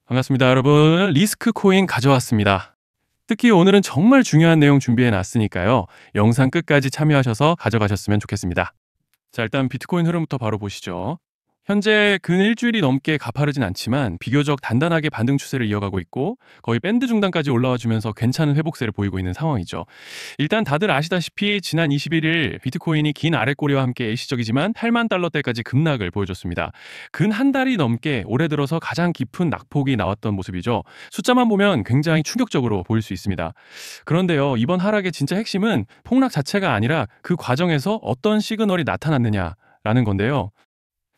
반갑습니다, 여러분. 리스크 코인 가져왔습니다. 특히 오늘은 정말 중요한 내용 준비해 놨으니까요. 영상 끝까지 참여하셔서 가져가셨으면 좋겠습니다. 자, 일단 비트코인 흐름부터 바로 보시죠. 현재 근 일주일이 넘게 가파르진 않지만 비교적 단단하게 반등 추세를 이어가고 있고 거의 밴드 중단까지 올라와 주면서 괜찮은 회복세를 보이고 있는 상황이죠. 일단 다들 아시다시피 지난 21일 비트코인이 긴 아랫꼬리와 함께 일시적이지만 8만 달러대까지 급락을 보여줬습니다. 근 한 달이 넘게 올해 들어서 가장 깊은 낙폭이 나왔던 모습이죠. 숫자만 보면 굉장히 충격적으로 보일 수 있습니다. 그런데요, 이번 하락의 진짜 핵심은 폭락 자체가 아니라 그 과정에서 어떤 시그널이 나타났느냐라는 건데요.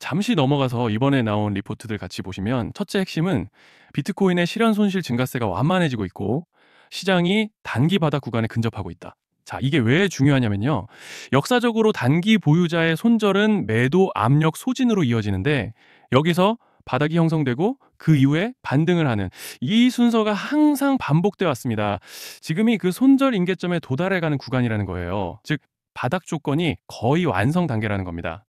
잠시 넘어가서 이번에 나온 리포트들 같이 보시면 첫째 핵심은 비트코인의 실현 손실 증가세가 완만해지고 있고 시장이 단기 바닥 구간에 근접하고 있다. 자, 이게 왜 중요하냐면요. 역사적으로 단기 보유자의 손절은 매도 압력 소진으로 이어지는데 여기서 바닥이 형성되고 그 이후에 반등을 하는 이 순서가 항상 반복돼 왔습니다. 지금이 그 손절 임계점에 도달해가는 구간이라는 거예요. 즉 바닥 조건이 거의 완성 단계라는 겁니다.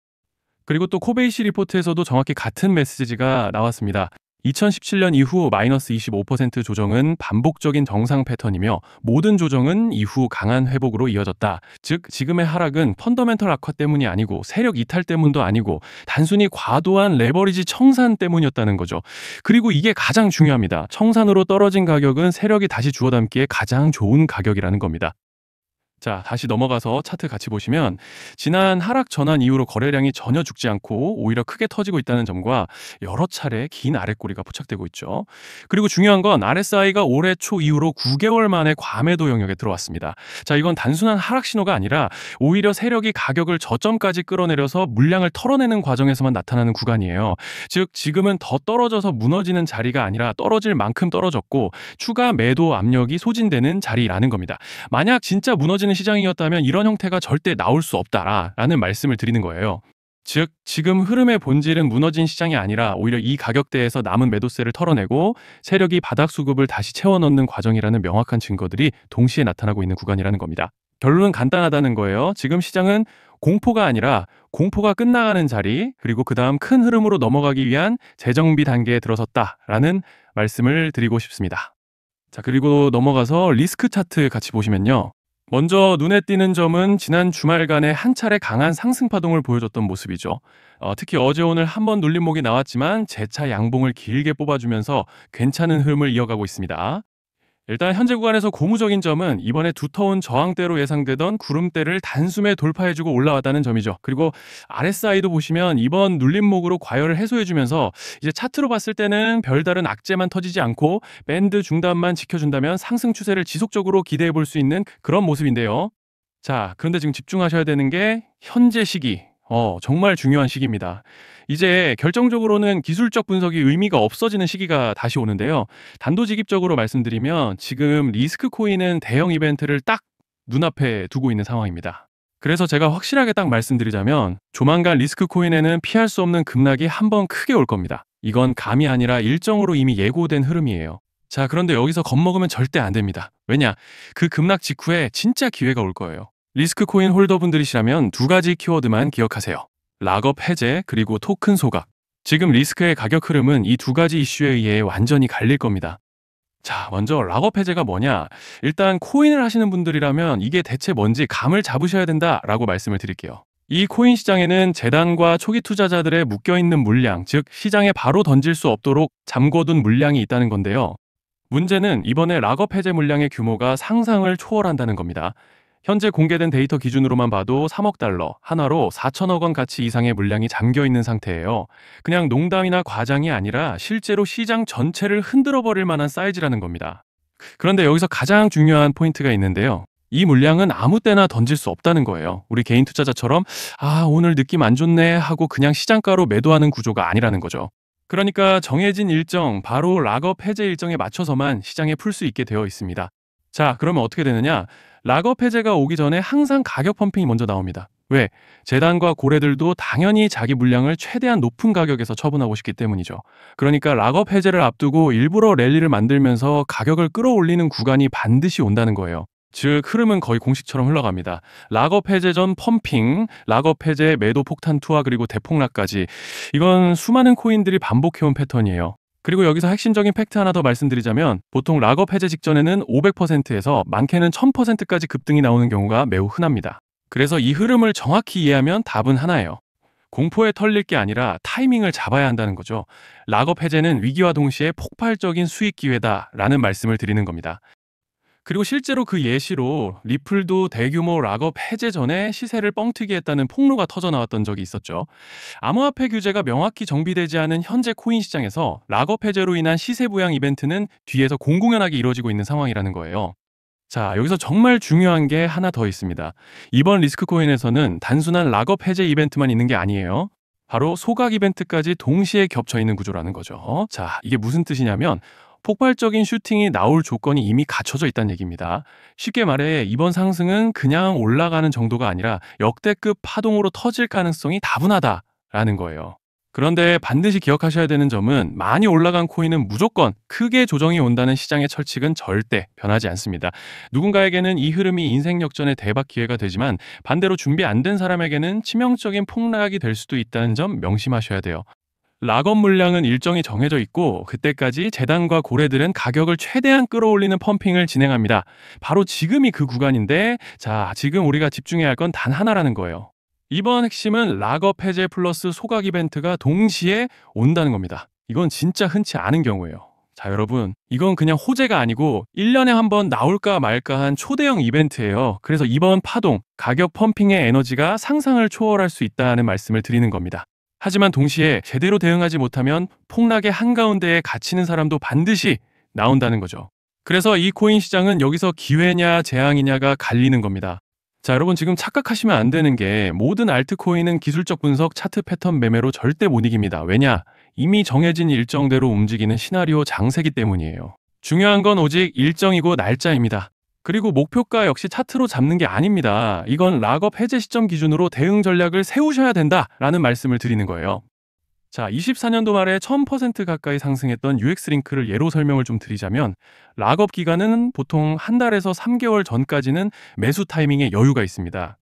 그리고 또 코베이시 리포트에서도 정확히 같은 메시지가 나왔습니다. 2017년 이후 마이너스 25% 조정은 반복적인 정상 패턴이며 모든 조정은 이후 강한 회복으로 이어졌다. 즉 지금의 하락은 펀더멘털 악화 때문이 아니고 세력 이탈 때문도 아니고 단순히 과도한 레버리지 청산 때문이었다는 거죠. 그리고 이게 가장 중요합니다. 청산으로 떨어진 가격은 세력이 다시 주워 담기에 가장 좋은 가격이라는 겁니다. 자, 다시 넘어가서 차트 같이 보시면 지난 하락 전환 이후로 거래량이 전혀 죽지 않고 오히려 크게 터지고 있다는 점과 여러 차례 긴 아랫꼬리가 포착되고 있죠. 그리고 중요한 건 RSI가 올해 초 이후로 9개월 만에 과매도 영역에 들어왔습니다. 자, 이건 단순한 하락 신호가 아니라 오히려 세력이 가격을 저점까지 끌어내려서 물량을 털어내는 과정에서만 나타나는 구간이에요. 즉 지금은 더 떨어져서 무너지는 자리가 아니라 떨어질 만큼 떨어졌고 추가 매도 압력이 소진되는 자리라는 겁니다. 만약 진짜 무너지는 시장이었다면 이런 형태가 절대 나올 수 없다라는 말씀을 드리는 거예요. 즉 지금 흐름의 본질은 무너진 시장이 아니라 오히려 이 가격대에서 남은 매도세를 털어내고 세력이 바닥 수급을 다시 채워넣는 과정이라는 명확한 증거들이 동시에 나타나고 있는 구간이라는 겁니다. 결론은 간단하다는 거예요. 지금 시장은 공포가 아니라 공포가 끝나가는 자리, 그리고 그 다음 큰 흐름으로 넘어가기 위한 재정비 단계에 들어섰다라는 말씀을 드리고 싶습니다. 자, 그리고 넘어가서 리스크 차트 같이 보시면요. 먼저 눈에 띄는 점은 지난 주말간에 한 차례 강한 상승 파동을 보여줬던 모습이죠. 특히 어제 오늘 한 번 눌림목이 나왔지만 재차 양봉을 길게 뽑아주면서 괜찮은 흐름을 이어가고 있습니다. 일단 현재 구간에서 고무적인 점은 이번에 두터운 저항대로 예상되던 구름대를 단숨에 돌파해주고 올라왔다는 점이죠. 그리고 RSI도 보시면 이번 눌림목으로 과열을 해소해주면서 이제 차트로 봤을 때는 별다른 악재만 터지지 않고 밴드 중단만 지켜준다면 상승 추세를 지속적으로 기대해 볼 수 있는 그런 모습인데요. 자, 그런데 지금 집중하셔야 되는 게 현재 시기. 정말 중요한 시기입니다. 이제 결정적으로는 기술적 분석이 의미가 없어지는 시기가 다시 오는데요. 단도직입적으로 말씀드리면 지금 리스크 코인은 대형 이벤트를 딱 눈앞에 두고 있는 상황입니다. 그래서 제가 확실하게 딱 말씀드리자면 조만간 리스크 코인에는 피할 수 없는 급락이 한 번 크게 올 겁니다. 이건 감이 아니라 일정으로 이미 예고된 흐름이에요. 자, 그런데 여기서 겁먹으면 절대 안 됩니다. 왜냐? 그 급락 직후에 진짜 기회가 올 거예요. 리스크 코인 홀더분들이시라면 두 가지 키워드만 기억하세요. 락업 해제 그리고 토큰 소각. 지금 리스크의 가격 흐름은 이 두 가지 이슈에 의해 완전히 갈릴 겁니다. 자, 먼저 락업 해제가 뭐냐? 일단 코인을 하시는 분들이라면 이게 대체 뭔지 감을 잡으셔야 된다라고 말씀을 드릴게요. 이 코인 시장에는 재단과 초기 투자자들의 묶여있는 물량, 즉 시장에 바로 던질 수 없도록 잠궈둔 물량이 있다는 건데요. 문제는 이번에 락업 해제 물량의 규모가 상상을 초월한다는 겁니다. 현재 공개된 데이터 기준으로만 봐도 3억 달러, 하나로 4천억 원 가치 이상의 물량이 잠겨 있는 상태예요. 그냥 농담이나 과장이 아니라 실제로 시장 전체를 흔들어 버릴 만한 사이즈라는 겁니다. 그런데 여기서 가장 중요한 포인트가 있는데요. 이 물량은 아무 때나 던질 수 없다는 거예요. 우리 개인 투자자처럼 오늘 느낌 안 좋네 하고 그냥 시장가로 매도하는 구조가 아니라는 거죠. 그러니까 정해진 일정, 바로 락업 해제 일정에 맞춰서만 시장에 풀 수 있게 되어 있습니다. 자, 그러면 어떻게 되느냐? 락업 해제가 오기 전에 항상 가격 펌핑이 먼저 나옵니다. 왜? 재단과 고래들도 당연히 자기 물량을 최대한 높은 가격에서 처분하고 싶기 때문이죠. 그러니까 락업 해제를 앞두고 일부러 랠리를 만들면서 가격을 끌어올리는 구간이 반드시 온다는 거예요. 즉 흐름은 거의 공식처럼 흘러갑니다. 락업 해제 전 펌핑, 락업 해제 매도 폭탄 투하 그리고 대폭락까지 이건 수많은 코인들이 반복해온 패턴이에요. 그리고 여기서 핵심적인 팩트 하나 더 말씀드리자면 보통 락업 해제 직전에는 500%에서 많게는 1000%까지 급등이 나오는 경우가 매우 흔합니다. 그래서 이 흐름을 정확히 이해하면 답은 하나예요. 공포에 털릴 게 아니라 타이밍을 잡아야 한다는 거죠. 락업 해제는 위기와 동시에 폭발적인 수익 기회다라는 말씀을 드리는 겁니다. 그리고 실제로 그 예시로 리플도 대규모 락업 해제 전에 시세를 뻥튀기 했다는 폭로가 터져 나왔던 적이 있었죠. 암호화폐 규제가 명확히 정비되지 않은 현재 코인 시장에서 락업 해제로 인한 시세 부양 이벤트는 뒤에서 공공연하게 이루어지고 있는 상황이라는 거예요. 자, 여기서 정말 중요한 게 하나 더 있습니다. 이번 리스크 코인에서는 단순한 락업 해제 이벤트만 있는 게 아니에요. 바로 소각 이벤트까지 동시에 겹쳐 있는 구조라는 거죠. 자, 이게 무슨 뜻이냐면 폭발적인 슈팅이 나올 조건이 이미 갖춰져 있다는 얘기입니다. 쉽게 말해 이번 상승은 그냥 올라가는 정도가 아니라 역대급 파동으로 터질 가능성이 다분하다라는 거예요. 그런데 반드시 기억하셔야 되는 점은 많이 올라간 코인은 무조건 크게 조정이 온다는 시장의 철칙은 절대 변하지 않습니다. 누군가에게는 이 흐름이 인생 역전의 대박 기회가 되지만 반대로 준비 안 된 사람에게는 치명적인 폭락이 될 수도 있다는 점 명심하셔야 돼요. 락업 물량은 일정이 정해져 있고 그때까지 재단과 고래들은 가격을 최대한 끌어올리는 펌핑을 진행합니다. 바로 지금이 그 구간인데 자, 지금 우리가 집중해야 할 건 단 하나라는 거예요. 이번 핵심은 락업 해제 플러스 소각 이벤트가 동시에 온다는 겁니다. 이건 진짜 흔치 않은 경우예요. 자, 여러분, 이건 그냥 호재가 아니고 1년에 한 번 나올까 말까 한 초대형 이벤트예요. 그래서 이번 파동, 가격 펌핑의 에너지가 상상을 초월할 수 있다는 말씀을 드리는 겁니다. 하지만 동시에 제대로 대응하지 못하면 폭락의 한가운데에 갇히는 사람도 반드시 나온다는 거죠. 그래서 이 코인 시장은 여기서 기회냐 재앙이냐가 갈리는 겁니다. 자, 여러분 지금 착각하시면 안 되는 게 모든 알트코인은 기술적 분석, 차트 패턴 매매로 절대 못 이깁니다. 왜냐? 이미 정해진 일정대로 움직이는 시나리오 장세기 때문이에요. 중요한 건 오직 일정이고 날짜입니다. 그리고 목표가 역시 차트로 잡는 게 아닙니다. 이건 락업 해제 시점 기준으로 대응 전략을 세우셔야 된다라는 말씀을 드리는 거예요. 자, 24년도 말에 1000% 가까이 상승했던 UX링크를 예로 설명을 좀 드리자면 락업 기간은 보통 한 달에서 3개월 전까지는 매수 타이밍에 여유가 있습니다.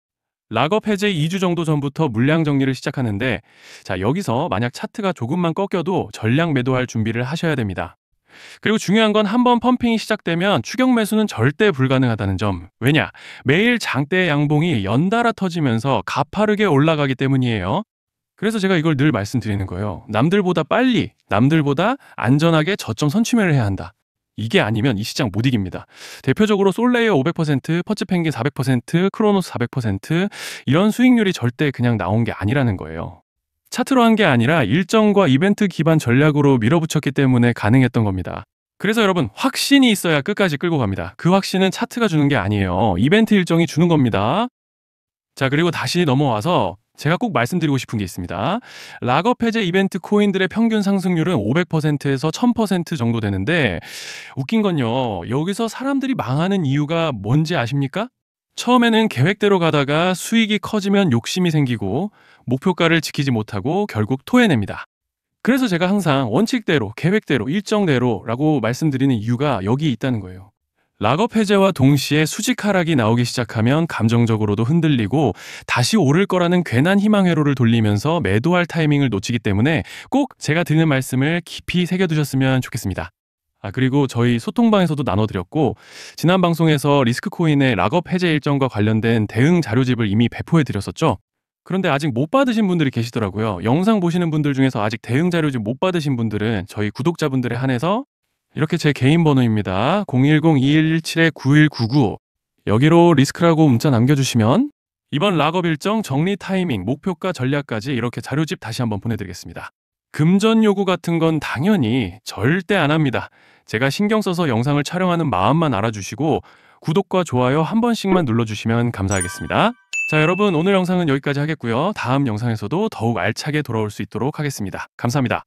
락업 해제 2주 정도 전부터 물량 정리를 시작하는데 자, 여기서 만약 차트가 조금만 꺾여도 전량 매도할 준비를 하셔야 됩니다. 그리고 중요한 건 한번 펌핑이 시작되면 추격 매수는 절대 불가능하다는 점. 왜냐? 매일 장대 양봉이 연달아 터지면서 가파르게 올라가기 때문이에요. 그래서 제가 이걸 늘 말씀드리는 거예요. 남들보다 빨리, 남들보다 안전하게 저점 선취매를 해야 한다. 이게 아니면 이 시장 못 이깁니다. 대표적으로 솔레이어 500%, 퍼츠펭귄 400%, 크로노스 400% 이런 수익률이 절대 그냥 나온 게 아니라는 거예요. 차트로 한 게 아니라 일정과 이벤트 기반 전략으로 밀어붙였기 때문에 가능했던 겁니다. 그래서 여러분 확신이 있어야 끝까지 끌고 갑니다. 그 확신은 차트가 주는 게 아니에요. 이벤트 일정이 주는 겁니다. 자, 그리고 다시 넘어와서 제가 꼭 말씀드리고 싶은 게 있습니다. 락업 해제 이벤트 코인들의 평균 상승률은 500%에서 1000% 정도 되는데 웃긴 건요. 여기서 사람들이 망하는 이유가 뭔지 아십니까? 처음에는 계획대로 가다가 수익이 커지면 욕심이 생기고 목표가를 지키지 못하고 결국 토해냅니다. 그래서 제가 항상 원칙대로, 계획대로, 일정대로라고 말씀드리는 이유가 여기 있다는 거예요. 락업 해제와 동시에 수직 하락이 나오기 시작하면 감정적으로도 흔들리고 다시 오를 거라는 괜한 희망 회로를 돌리면서 매도할 타이밍을 놓치기 때문에 꼭 제가 드리는 말씀을 깊이 새겨두셨으면 좋겠습니다. 그리고 저희 소통방에서도 나눠드렸고 지난 방송에서 리스크코인의 락업 해제 일정과 관련된 대응 자료집을 이미 배포해드렸었죠. 그런데 아직 못 받으신 분들이 계시더라고요. 영상 보시는 분들 중에서 아직 대응 자료집 못 받으신 분들은 저희 구독자분들에 한해서 이렇게 제 개인 번호입니다. 010-2117-9199 여기로 리스크라고 문자 남겨주시면 이번 락업 일정 정리 타이밍, 목표가 전략까지 이렇게 자료집 다시 한번 보내드리겠습니다. 금전 요구 같은 건 당연히 절대 안 합니다. 제가 신경 써서 영상을 촬영하는 마음만 알아주시고 구독과 좋아요 한 번씩만 눌러주시면 감사하겠습니다. 자, 여러분 오늘 영상은 여기까지 하겠고요. 다음 영상에서도 더욱 알차게 돌아올 수 있도록 하겠습니다. 감사합니다.